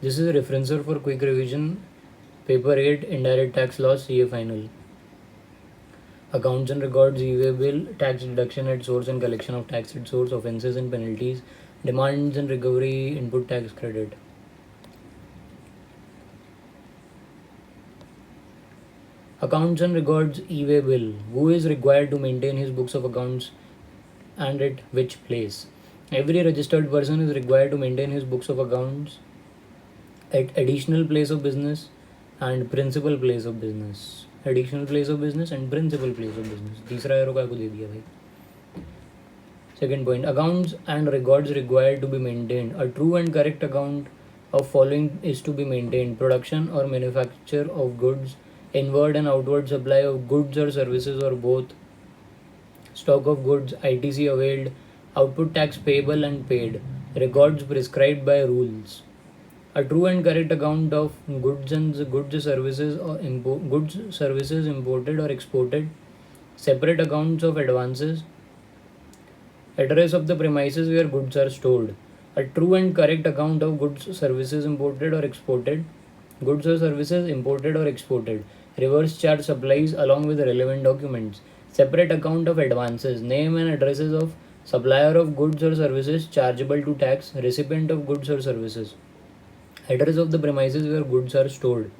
This is a referencer for quick revision. Paper 8, indirect tax laws, CA final. Accounts and records, e-way bill, tax deduction at source and collection of tax at source, offences and penalties, demands and recovery, input tax credit. Accounts and records, e-way bill. Who is required to maintain his books of accounts and at which place? Every registered person is required to maintain his books of accounts at additional place of business and principal place of business. Additional place of business and principal place of business. तीसरा arrow का को दे दिया भाई. Second point, accounts and records required to be maintained. A true and correct account of following is to be maintained: production or manufacture of goods, inward and outward supply of goods or services or both, stock of goods, ITC availed, output tax payable and paid, records prescribed by rules. A true and correct account of goods and goods services or goods services imported or exported, separate accounts of advances, address of the premises where goods are stored. A true and correct account of goods services imported or exported, goods or services imported or exported, reverse charge supplies along with relevant documents, separate account of advances, name and addresses of supplier of goods or services chargeable to tax, recipient of goods or services, address of the premises where goods are stored,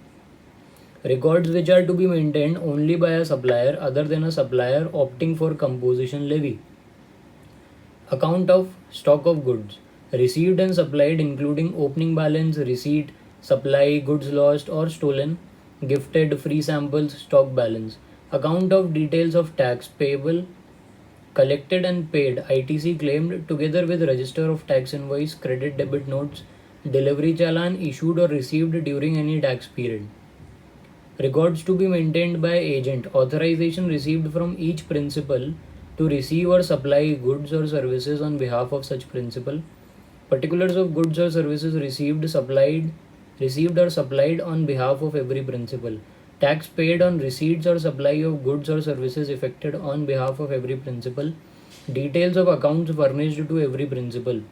records which are to be maintained only by a supplier other than a supplier opting for composition levy, account of stock of goods received and supplied including opening balance, receipt, supply, goods lost or stolen, gifted, free samples, stock balance, account of details of tax payable, collected and paid, ITC claimed together with register of tax invoice, credit debit notes, delivery challan issued or received during any tax period. Records to be maintained by agent, authorization received from each principal to receive or supply goods or services on behalf of such principal, particulars of goods or services received or supplied on behalf of every principal, tax paid on receipts or supply of goods or services effected on behalf of every principal, details of accounts furnished to every principal.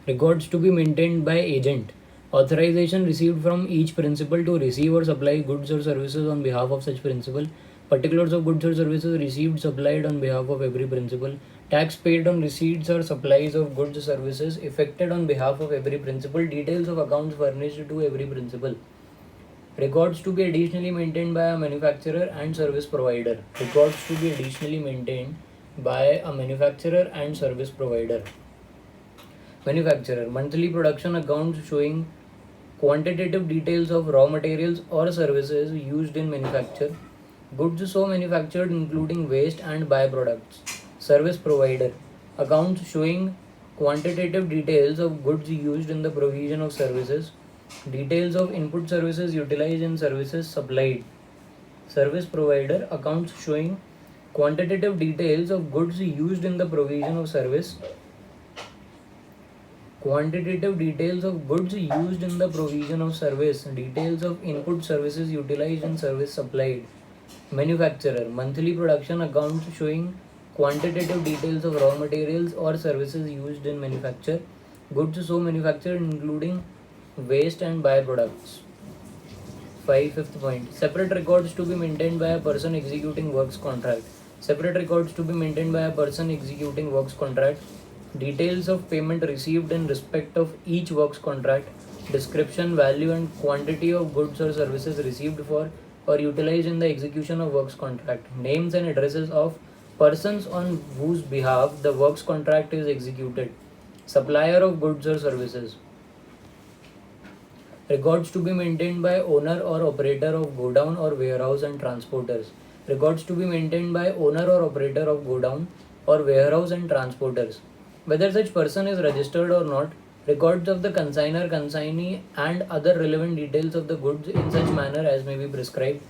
Records to be maintained by agent, authorization received from each principal to receive or supply goods or services on behalf of such principal, particulars of goods or services received supplied on behalf of every principal, tax paid on receipts or supplies of goods or services effected on behalf of every principal, details of accounts furnished to every principal. Records to be additionally maintained by a manufacturer and service provider. Records to be additionally maintained by a manufacturer and service provider. Manufacturer, monthly production accounts showing quantitative details of raw materials or services used in manufacture, goods so manufactured including waste and byproducts. Service provider, accounts showing quantitative details of goods used in the provision of services, details of input services utilized in services supplied. Service provider, accounts showing quantitative details of goods used in the provision of service, quantitative details of goods used in the provision of service, details of input services utilized in service supplied. Manufacturer, monthly production accounts showing quantitative details of raw materials or services used in manufacture, goods so manufactured including waste and byproducts. Fifth point, separate records to be maintained by a person executing works contract. Separate records to be maintained by a person executing works contract, details of payment received in respect of each works contract, description, value and quantity of goods or services received for or utilized in the execution of works contract, names and addresses of persons on whose behalf the works contract is executed, supplier of goods or services. Records to be maintained by owner or operator of godown or warehouse and transporters. Records to be maintained by owner or operator of godown or warehouse and transporters. Whether such person is registered or not, records of the consignor, consignee and other relevant details of the goods in such manner as may be prescribed.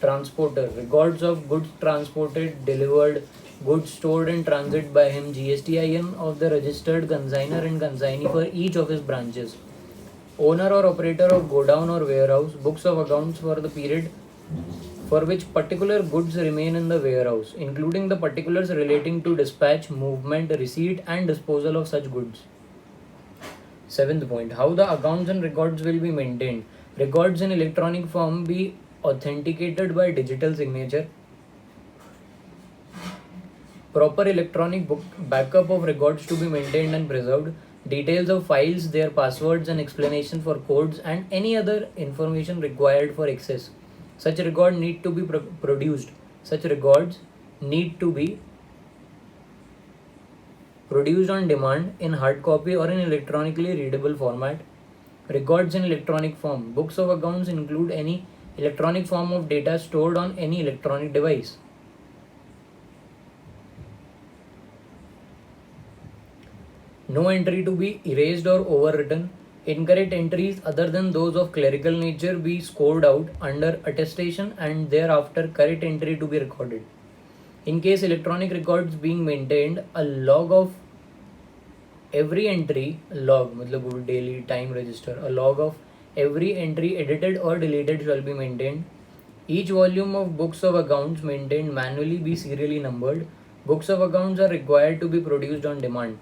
Transporter, records of goods transported, delivered, goods stored in transit by him, GSTIN of the registered consignor and consignee for each of his branches. Owner or operator of godown or warehouse, books of accounts for the period for which particular goods remain in the warehouse, including the particulars relating to dispatch, movement, receipt and disposal of such goods. Seventh point, how the accounts and records will be maintained. Records in electronic form be authenticated by digital signature. Proper electronic backup of records to be maintained and preserved. Details of files, their passwords and explanation for codes and any other information required for access. Such record need to be produced. Such records need to be produced on demand in hard copy or in electronically readable format. Records in electronic form. Books of accounts include any electronic form of data stored on any electronic device. No entry to be erased or overwritten. Incorrect entries other than those of clerical nature be scored out under attestation and thereafter correct entry to be recorded. In case electronic records being maintained, a log of every entry, log matlab daily time register, a log of every entry edited or deleted shall be maintained. Each volume of books of accounts maintained manually be serially numbered. Books of accounts are required to be produced on demand.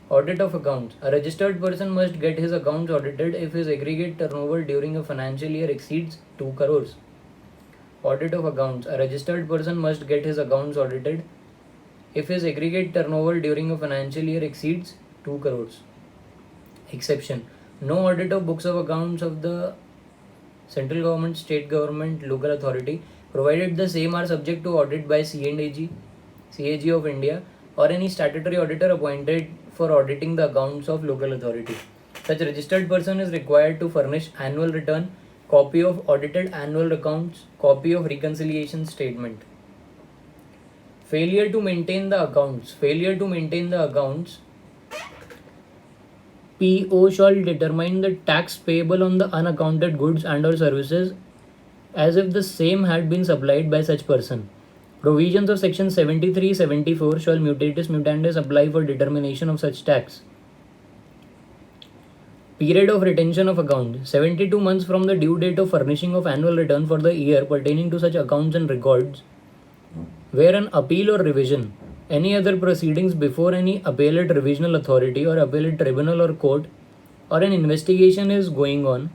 Audit of accounts. A registered person must get his accounts audited if his aggregate turnover during a financial year exceeds 2 crores. Audit of accounts. A registered person must get his accounts audited if his aggregate turnover during a financial year exceeds 2 crores. Exception. No audit of books of accounts of the central government, state government, local authority, provided the same are subject to audit by CAG of India or any statutory auditor appointed for auditing the accounts of local authority. Such registered person is required to furnish annual return, copy of audited annual accounts, copy of reconciliation statement. Failure to maintain the accounts. PO shall determine the tax payable on the unaccounted goods and or services as if the same had been supplied by such person. Provisions of section 73-74 shall mutatis mutandis apply for determination of such tax. Period of retention of account. 72 months from the due date of furnishing of annual return for the year pertaining to such accounts and records, where an appeal or revision, any other proceedings before any appellate revisional authority or appellate tribunal or court, or an investigation is going on.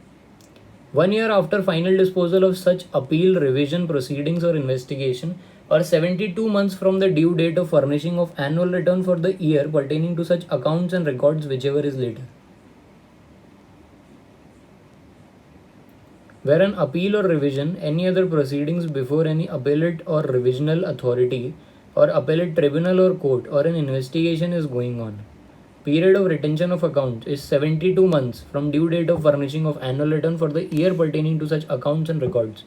1 year after final disposal of such appeal, revision, proceedings or investigation, or 72 months from the due date of furnishing of annual return for the year pertaining to such accounts and records, whichever is later. Where an appeal or revision, any other proceedings before any appellate or revisional authority or appellate tribunal or court, or an investigation is going on. Period of retention of account is 72 months from due date of furnishing of annual return for the year pertaining to such accounts and records.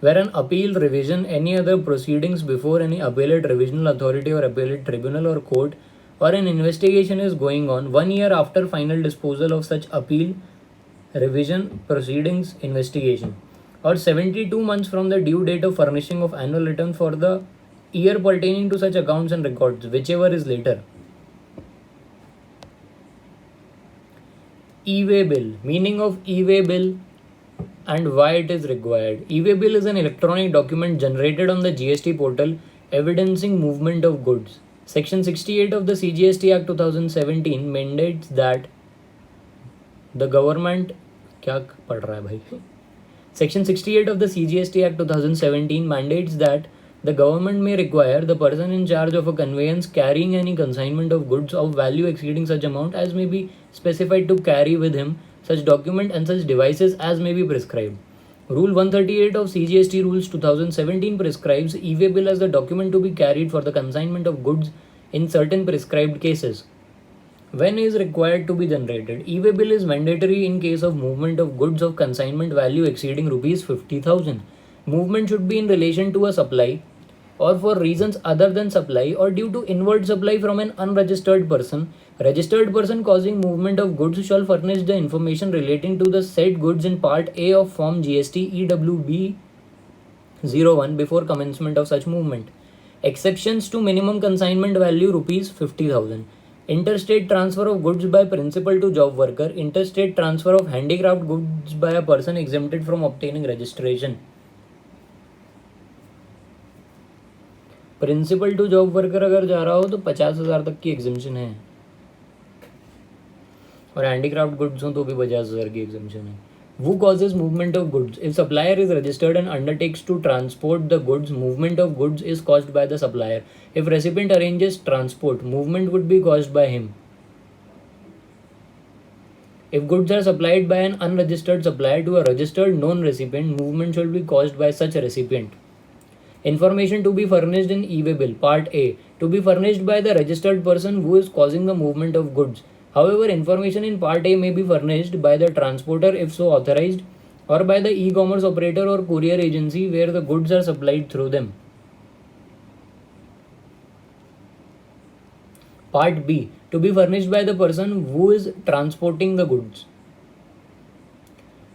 Where an appeal, revision, any other proceedings before any appellate revisional authority or appellate tribunal or court, or an investigation is going on, 1 year after final disposal of such appeal, revision, proceedings, investigation, or 72 months from the due date of furnishing of annual return for the year pertaining to such accounts and records, whichever is later. E-way bill. Meaning of e-way bill and why it is required. E-way bill is an electronic document generated on the GST portal evidencing movement of goods. Section 68 of the CGST Act 2017 mandates that the government Section 68 of the CGST Act 2017 mandates that the government may require the person in charge of a conveyance carrying any consignment of goods of value exceeding such amount as may be specified to carry with him such document and such devices as may be prescribed. Rule 138 of CGST Rules 2017 prescribes e-way bill as the document to be carried for the consignment of goods in certain prescribed cases. When is required to be generated? E-way bill is mandatory in case of movement of goods of consignment value exceeding rupees 50,000. Movement should be in relation to a supply or for reasons other than supply or due to inward supply from an unregistered person. Registered person causing movement of goods shall furnish the information relating to the said goods in Part A of Form GST EWB 01 before commencement of such movement. Exceptions to minimum consignment value rupees 50,000. Interstate transfer of goods by principal to job worker. Interstate transfer of handicraft goods by a person exempted from obtaining registration. Principal to job worker अगर जा रहा हो तो 50,000 तक की एग्जिम्पशन है. और handicraft goods हों तो भी 50,000 की एग्जम्पशन है. Who causes movement of goods? If supplier is registered and undertakes to transport the goods, movement of goods is caused by the supplier. If recipient arranges transport, movement would be caused by him. If goods are supplied by an unregistered supplier to a registered known recipient, movement shall be caused by such a recipient. Information to be furnished in e-way bill. Part A. To be furnished by the registered person who is causing the movement of goods. However, information in Part A may be furnished by the transporter if so authorized, or by the e-commerce operator or courier agency where the goods are supplied through them. Part B. To be furnished by the person who is transporting the goods.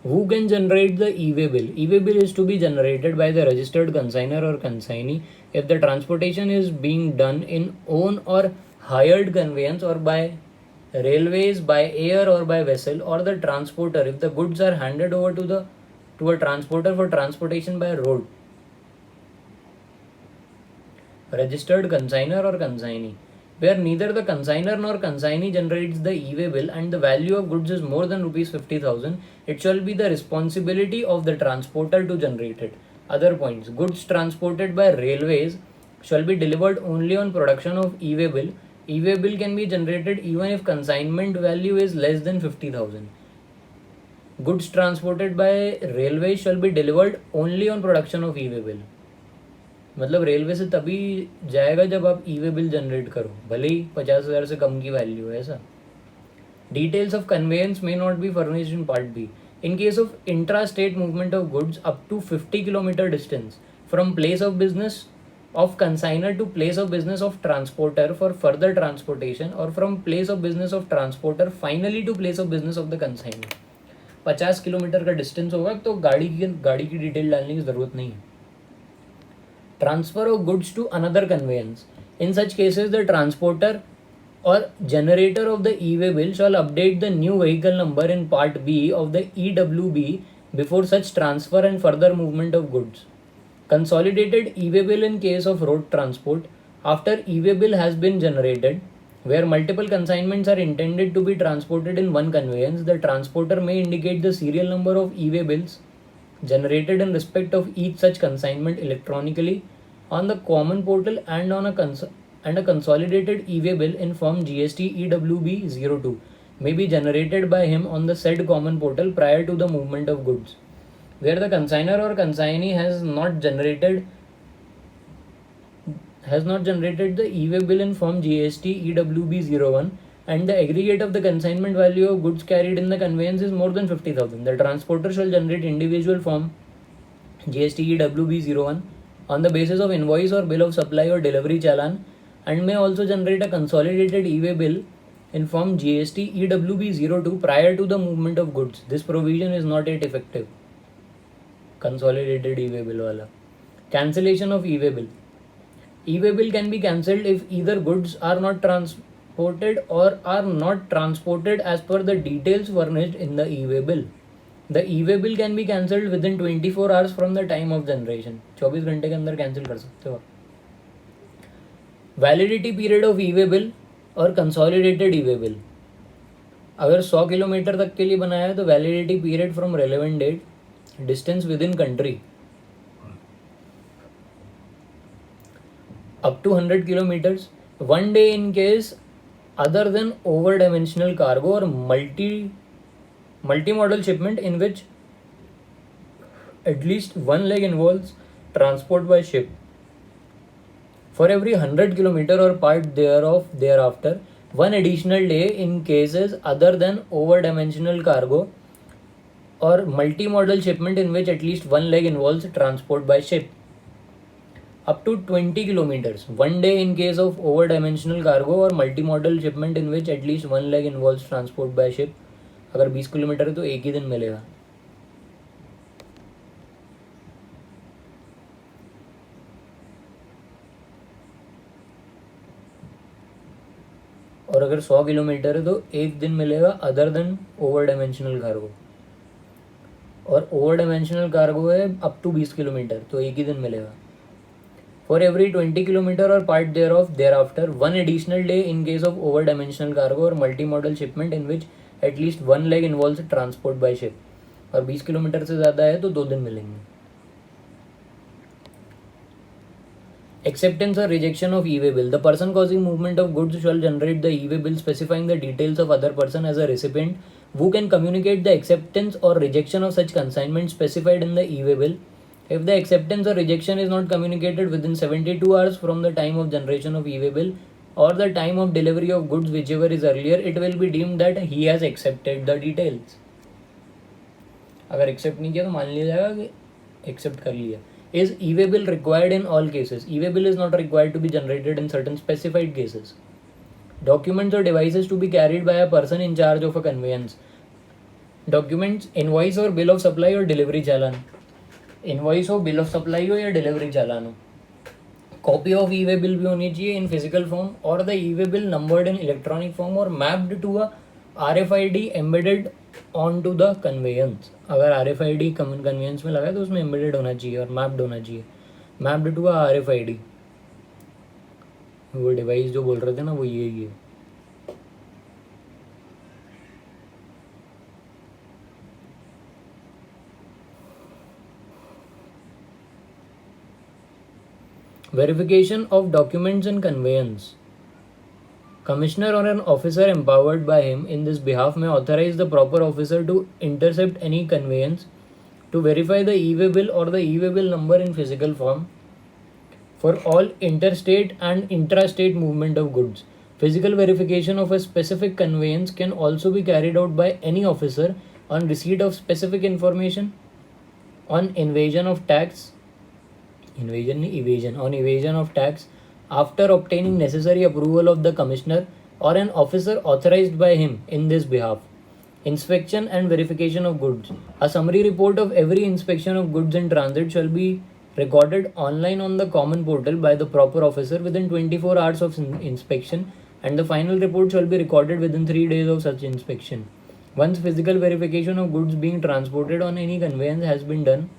Who can generate the e-way bill? E-way bill is to be generated by the registered consignor or consignee if the transportation is being done in own or hired conveyance, or by railways, by air or by vessel, or the transporter if the goods are handed over to a transporter for transportation by road. Registered consignor or consignee. Where neither the consignor nor consignee generates the e-way bill and the value of goods is more than rupees 50,000, it shall be the responsibility of the transporter to generate it. Other points. Goods transported by railways shall be delivered only on production of e-way bill. E-way bill can be generated even if consignment value is less than 50,000. Goods transported by railways shall be delivered only on production of e-way bill. मतलब railway से तभी जाएगा जब आप ई way bill generate करो, भले ही 50,000 से कम की वैल्यू है ऐसा. Details of conveyance may not be furnished in Part B. In case of intra-state movement of goods up to 50 km distance from place of business of consignor to place of business of transporter for further transportation, or from place of business of transporter finally to place of business of the consignor. 50 kilometre का distance होगा तो गाड़ी की detail डालने की ज़रूरत नहीं है. Transfer of goods to another conveyance. In such cases, the transporter or generator of the e-way bill shall update the new vehicle number in Part B of the EWB before such transfer and further movement of goods. Consolidated e-way bill in case of road transport. After e-way bill has been generated, where multiple consignments are intended to be transported in one conveyance, the transporter may indicate the serial number of e-way bills generated in respect of each such consignment electronically on the common portal and on a consolidated e-way bill in form GST EWB 02 may be generated by him on the said common portal prior to the movement of goods. Where the consignor or consignee has not generated the e-way bill in form GST EWB 01 and the aggregate of the consignment value of goods carried in the conveyance is more than 50,000, the transporter shall generate individual form GST EWB 01 on the basis of invoice or bill of supply or delivery challan, and may also generate a consolidated e-way bill in form GST EWB 02 prior to the movement of goods. This provision is not yet effective. Consolidated e-way bill wala. Cancellation of e-way bill. E-way bill can be cancelled if either goods are not transported or are not transported as per the details furnished in the e-way bill. The e-way bill can be cancelled within 24 hours from the time of generation. 24 घंटे के अंदर cancel कर सकते हो. Validity period of e-way bill और consolidated e-way bill. अगर 100 kilometre तक के लिए बनाया है तो validity period from relevant date, distance within country up to 100 kilometers, 1 day in case other than over dimensional cargo or multi-modal shipment in which at least one leg involves transport by ship. For every 100 kilometer or part thereof thereafter, one additional day in cases other than over dimensional cargo or multi-modal shipment in which at least one leg involves transport by ship. Up to 20 kilometers, 1 day in case of over dimensional cargo or multimodal shipment in which at least one leg involves transport by ship. अगर 20 kilometre है तो एक ही दिन मिलेगा. और अगर 100 kilometre है तो एक दिन मिलेगा other than over dimensional cargo. और ओवर डायमेंशनल कार्गो है अप टू 20 किलोमीटर तो एक ही दिन मिलेगा. For every 20 kilometer or part thereof thereafter, one additional day in case of over dimensional cargo or multimodal shipment in which at least 1 leg involves transport by ship, और 20 kilometre से ज़्यादा है तो 2 दिन मिलेंगे. Acceptance or rejection of e-way bill. The person causing movement of goods shall generate the e-way bill specifying the details of other person as a recipient who can communicate the acceptance or rejection of such consignment specified in the e-way bill. If the acceptance or rejection is not communicated within 72 hours from the time of generation of e-way bill or the time of delivery of goods, whichever is earlier, it will be deemed that he has accepted the details. अगर accept नहीं किया तो मान लिया जाएगा कि accept कर लिया. Is e-way bill required in all cases? E-way bill is not required to be generated in certain specified cases. Documents or devices to be carried by a person in charge of a conveyance. Documents, invoice or bill of supply or delivery challan. Invoice हो, bill of supply हो या delivery चालान हो. Copy of e-way bill भी होनी चाहिए in physical form, or the e-way bill numbered in electronic form or mapped to a RFID embedded on to the conveyance. अगर RFID conveyance में लगा है तो उसमें एम्बेडेड होना चाहिए और मैप्ड होना चाहिए. Mapped to RFID. वो डिवाइस जो बोल रहे थे ना वो यही है. Verification of documents and conveyance. Commissioner or an officer empowered by him in this behalf may authorize the proper officer to intercept any conveyance to verify the e-way bill or the e-way bill number in physical form for all interstate and intrastate movement of goods. Physical verification of a specific conveyance can also be carried out by any officer on receipt of specific information on evasion of tax after obtaining necessary approval of the commissioner or an officer authorized by him in this behalf. Inspection and verification of goods. A summary report of every inspection of goods in transit shall be recorded online on the common portal by the proper officer within 24 hours of inspection, and the final report shall be recorded within 3 days of such inspection. Once physical verification of goods being transported on any conveyance has been done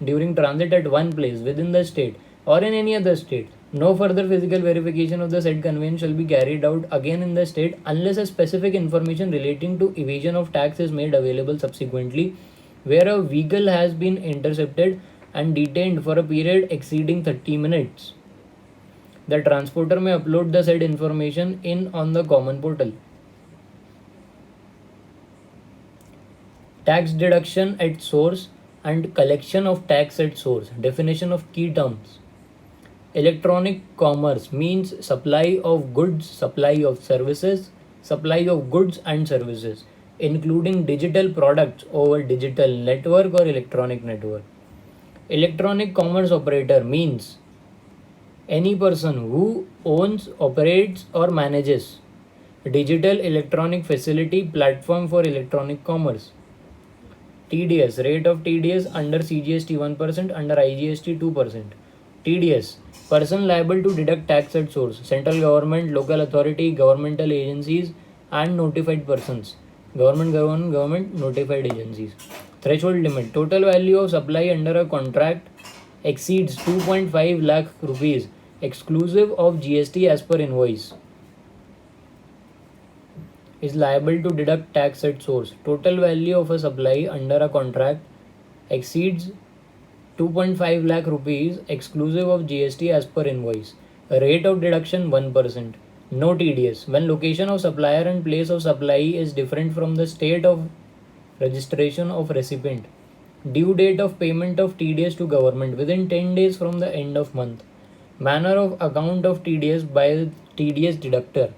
during transit at one place within the state or in any other state, no further physical verification of the said conveyance shall be carried out again in the state unless a specific information relating to evasion of tax is made available subsequently, where a vehicle has been intercepted and detained for a period exceeding 30 minutes. The transporter may upload the said information on the common portal. Tax deduction at source and collection of tax at source. Definition of key terms. Electronic commerce means supply of goods, supply of services, supply of goods and services, including digital products over digital network or electronic network. Electronic commerce operator means any person who owns, operates or manages digital electronic facility platform for electronic commerce. TDS, rate of TDS under CGST 1%, under IGST 2%. TDS, person liable to deduct tax at source, central government, local authority, governmental agencies and notified persons. Government notified agencies. Threshold limit, total value of supply under a contract exceeds 2.5 lakh rupees exclusive of GST as per invoice, is liable to deduct tax at source. Total value of a supply under a contract exceeds 2.5 lakh rupees exclusive of GST as per invoice. A rate of deduction 1%. No TDS. When location of supplier and place of supply is different from the state of registration of recipient. Due date of payment of TDS to government within 10 days from the end of month. Manner of account of TDS by the TDS deductor.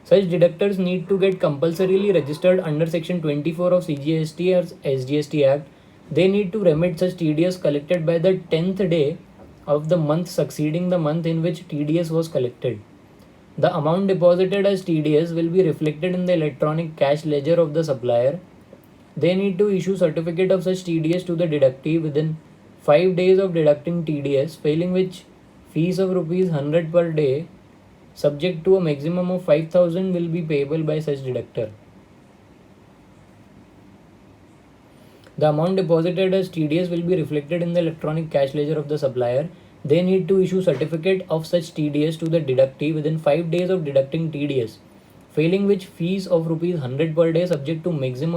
Such deductors need to get compulsorily registered under section 24 of CGST or SGST Act. They need to remit such TDS collected by the 10th day of the month succeeding the month in which TDS was collected. The amount deposited as TDS will be reflected in the electronic cash ledger of the supplier. They need to issue certificate of such TDS to the deductee within 5 days of deducting TDS, failing which fees of rupees 100 per day subject to a maximum of 5,000 will be payable by such deductor. The amount deposited as TDS will be reflected in the electronic cash ledger of the supplier. They need to issue certificate of such TDS to the deductee within 5 days of deducting TDS, failing which fees of rupees 100 per day subject to maximum